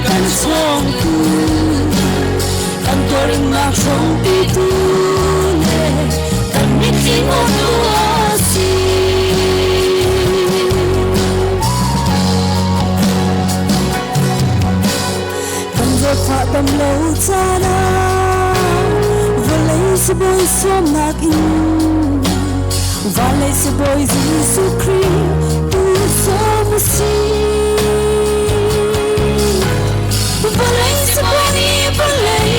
kan song tu kan toring ma song pi tu le kan mit ki mo tu si kan zo pha tam lo cha na volei se boy som nak in vale se boy Jesus Christ tu som si volei se boy ni volei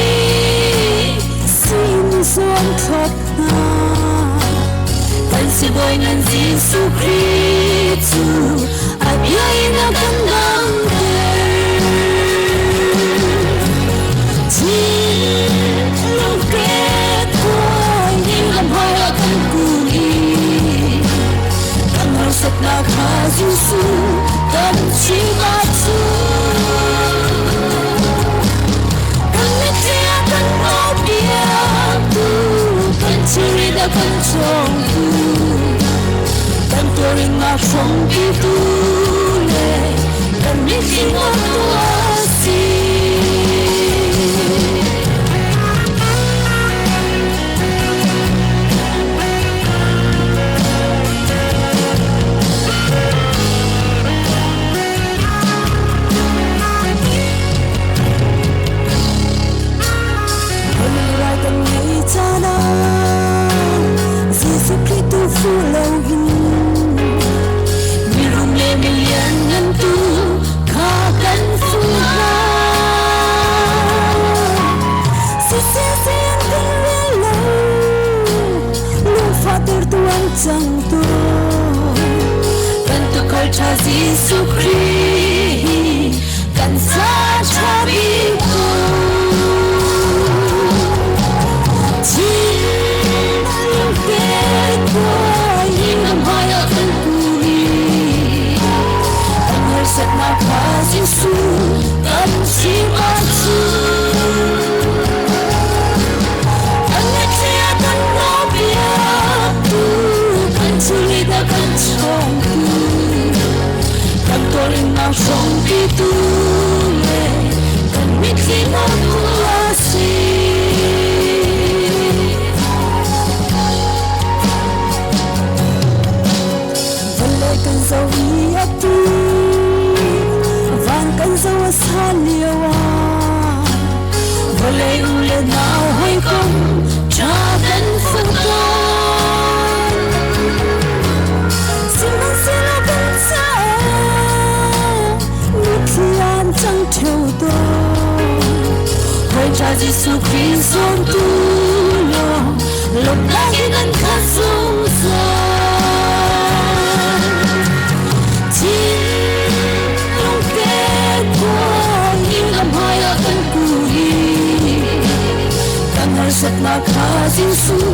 sin som thot na kan se boy nan Jesus Christ tu abia ina kan dang na kazusu kan chimatsu kan metia kan obia tu kan chirida kan chongku kan toring ma chong itu le kan meeting otuasi chẳng tu cần tu coi cha Jesus Christ cần xa cha bi tu chỉ lúc kết quả những năm hoa ở thân cùi cần hơi sạch nào qua Jesus cần chỉ mà chú cần nghe chia cần ngó biết Sulita kan chongku kan toring ma song itu le kan miki mo tuasi vale kan zawi atu van kan zawa saliwa vale ule now hai kom cha kan fuka chẳng theo tôi hỏi cha Jesus Christ ôm tu lo lúc đã khi ngân khát sung sôi chỉ lúc kết quả những năm hai ở thân cùi càng hỏi rất là khá Jesus